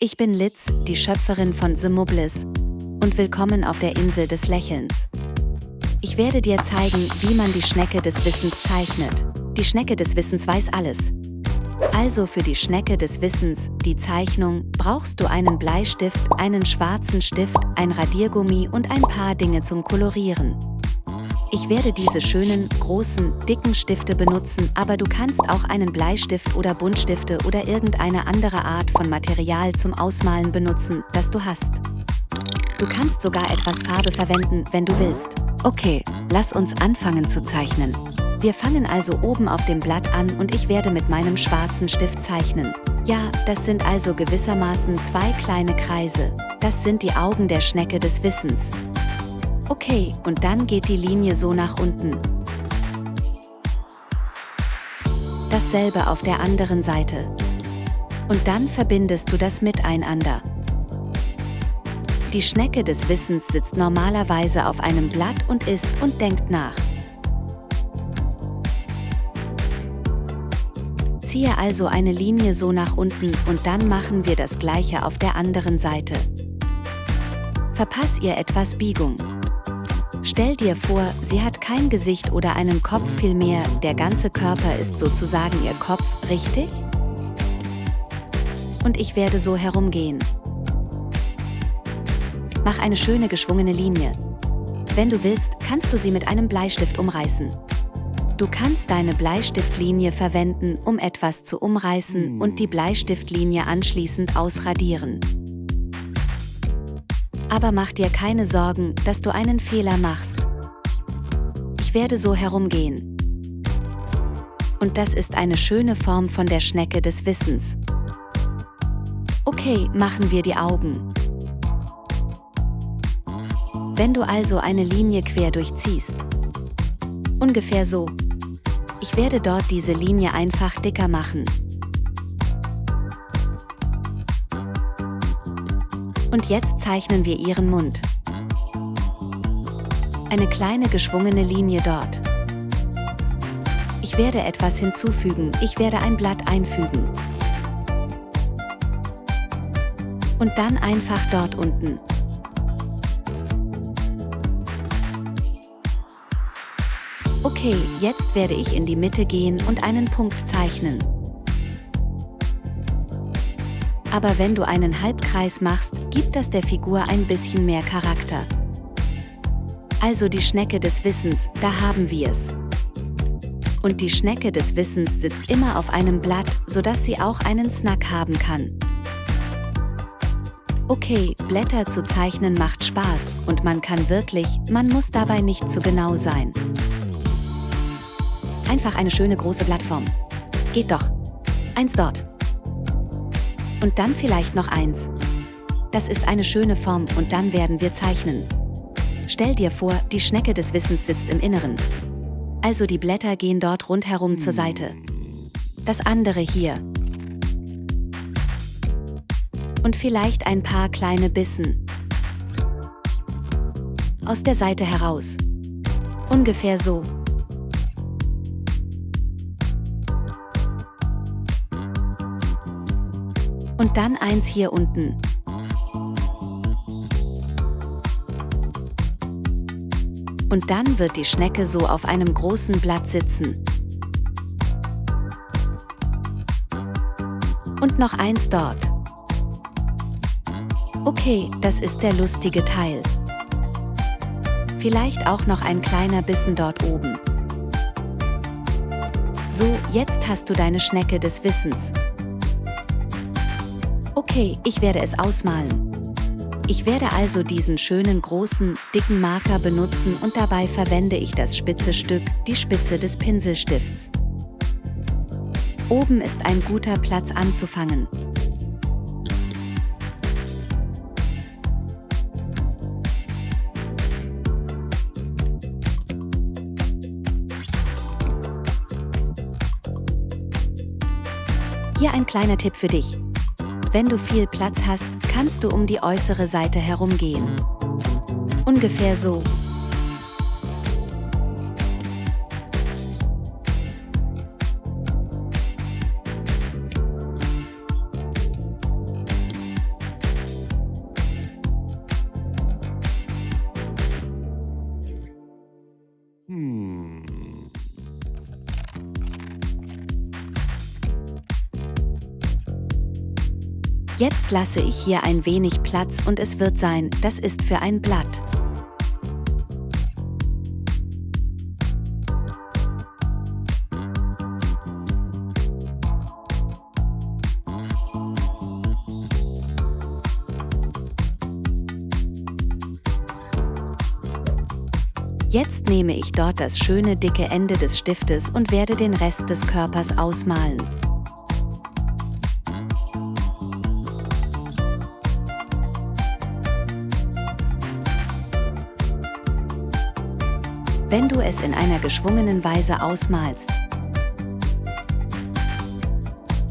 ich bin Liz, die Schöpferin von The Mublis, und willkommen auf der Insel des Lächelns. Ich werde dir zeigen, wie man die Schnecke des Wissens zeichnet. Die Schnecke des Wissens weiß alles. Also für die Schnecke des Wissens, die Zeichnung, brauchst du einen Bleistift, einen schwarzen Stift, ein Radiergummi und ein paar Dinge zum Kolorieren. Ich werde diese schönen, großen, dicken Stifte benutzen, aber du kannst auch einen Bleistift oder Buntstifte oder irgendeine andere Art von Material zum Ausmalen benutzen, das du hast. Du kannst sogar etwas Farbe verwenden, wenn du willst. Okay, lass uns anfangen zu zeichnen. Wir fangen also oben auf dem Blatt an und ich werde mit meinem schwarzen Stift zeichnen. Ja, das sind also gewissermaßen 2 kleine Kreise. Das sind die Augen der Schnecke des Wissens. Okay, und dann geht die Linie so nach unten. Dasselbe auf der anderen Seite. Und dann verbindest du das miteinander. Die Schnecke des Wissens sitzt normalerweise auf einem Blatt und isst und denkt nach. Ziehe also eine Linie so nach unten und dann machen wir das Gleiche auf der anderen Seite. Verpass ihr etwas Biegung. Stell dir vor, sie hat kein Gesicht oder einen Kopf, vielmehr, der ganze Körper ist sozusagen ihr Kopf, richtig? Und ich werde so herumgehen. Mach eine schöne geschwungene Linie. Wenn du willst, kannst du sie mit einem Bleistift umreißen. Du kannst deine Bleistiftlinie verwenden, um etwas zu umreißen und die Bleistiftlinie anschließend ausradieren. Aber mach dir keine Sorgen, dass du einen Fehler machst. Ich werde so herumgehen. Und das ist eine schöne Form von der Schnecke des Wissens. Okay, machen wir die Augen. Wenn du also eine Linie quer durchziehst. Ungefähr so. Ich werde dort diese Linie einfach dicker machen. Und jetzt zeichnen wir ihren Mund. Eine kleine geschwungene Linie dort. Ich werde etwas hinzufügen, ich werde ein Blatt einfügen. Und dann einfach dort unten. Okay, jetzt werde ich in die Mitte gehen und einen Punkt zeichnen. Aber wenn du einen Halbkreis machst, gibt das der Figur ein bisschen mehr Charakter. Also die Schnecke des Wissens, da haben wir es. Und die Schnecke des Wissens sitzt immer auf einem Blatt, sodass sie auch einen Snack haben kann. Okay, Blätter zu zeichnen macht Spaß und man muss dabei nicht zu genau sein. Einfach eine schöne große Blattform. Geht doch. Eins dort. Und dann vielleicht noch eins. Das ist eine schöne Form und dann werden wir zeichnen. Stell dir vor, die Schnecke des Wissens sitzt im Inneren. Also die Blätter gehen dort rundherum zur Seite. Das andere hier. Und vielleicht ein paar kleine Bissen. Aus der Seite heraus. Ungefähr so. Und dann eins hier unten. Und dann wird die Schnecke so auf einem großen Blatt sitzen. Und noch eins dort. Okay, das ist der lustige Teil. Vielleicht auch noch ein kleiner Bissen dort oben. So, jetzt hast du deine Schnecke des Wissens. Okay, ich werde es ausmalen. Ich werde also diesen schönen großen, dicken Marker benutzen und dabei verwende ich das spitze Stück, die Spitze des Pinselstifts. Oben ist ein guter Platz anzufangen. Hier ein kleiner Tipp für dich. Wenn du viel Platz hast, kannst du um die äußere Seite herumgehen. Ungefähr so. Jetzt lasse ich hier ein wenig Platz und es wird sein, das ist für ein Blatt. Jetzt nehme ich dort das schöne dicke Ende des Stiftes und werde den Rest des Körpers ausmalen. Wenn du es in einer geschwungenen Weise ausmalst,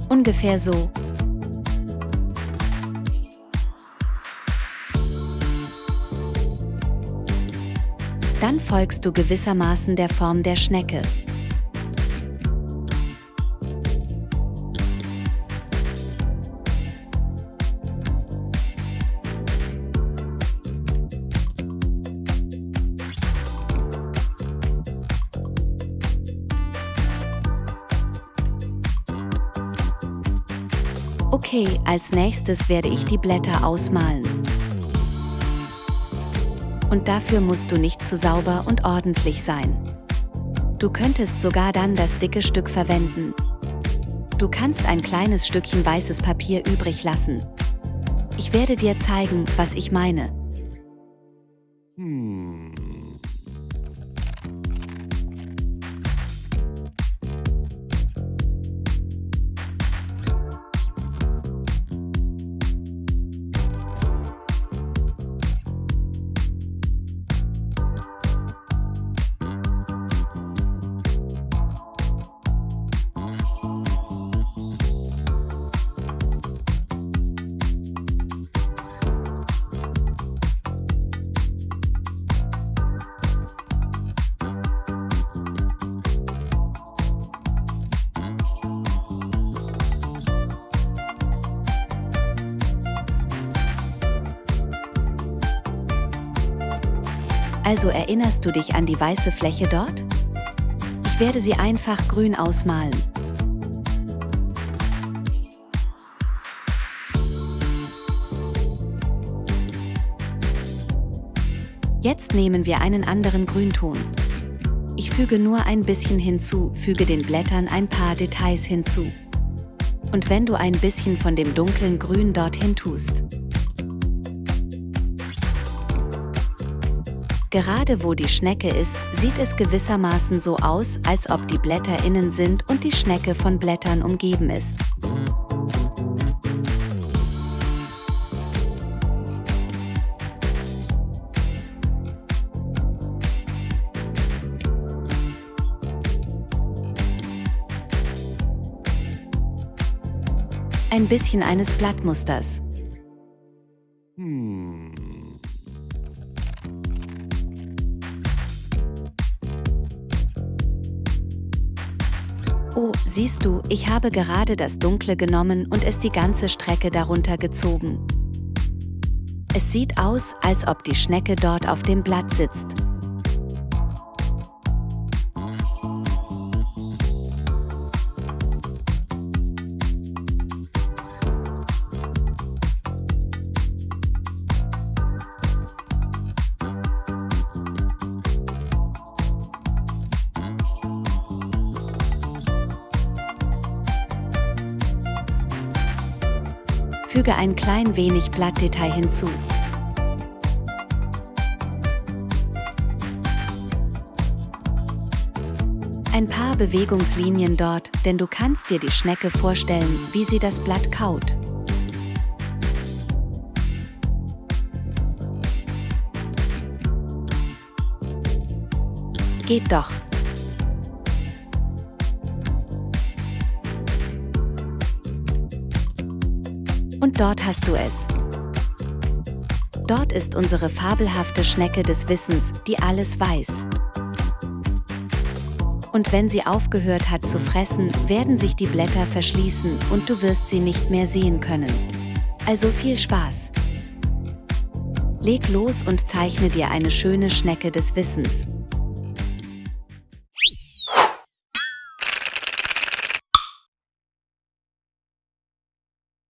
ungefähr so, dann folgst du gewissermaßen der Form der Schnecke. Okay, als nächstes werde ich die Blätter ausmalen. Und dafür musst du nicht zu sauber und ordentlich sein. Du könntest sogar dann das dicke Stück verwenden. Du kannst ein kleines Stückchen weißes Papier übrig lassen. Ich werde dir zeigen, was ich meine. Also erinnerst du dich an die weiße Fläche dort? Ich werde sie einfach grün ausmalen. Jetzt nehmen wir einen anderen Grünton. Ich füge nur ein bisschen hinzu, füge den Blättern ein paar Details hinzu. Und wenn du ein bisschen von dem dunklen Grün dorthin tust, gerade wo die Schnecke ist, sieht es gewissermaßen so aus, als ob die Blätter innen sind und die Schnecke von Blättern umgeben ist. Ein bisschen eines Blattmusters. Oh, siehst du, ich habe gerade das Dunkle genommen und es die ganze Strecke darunter gezogen. Es sieht aus, als ob die Schnecke dort auf dem Blatt sitzt. Füge ein klein wenig Blattdetail hinzu. Ein paar Bewegungslinien dort, denn du kannst dir die Schnecke vorstellen, wie sie das Blatt kaut. Geht doch. Und dort hast du es. Dort ist unsere fabelhafte Schnecke des Wissens, die alles weiß. Und wenn sie aufgehört hat zu fressen, werden sich die Blätter verschließen und du wirst sie nicht mehr sehen können. Also viel Spaß! Leg los und zeichne dir eine schöne Schnecke des Wissens.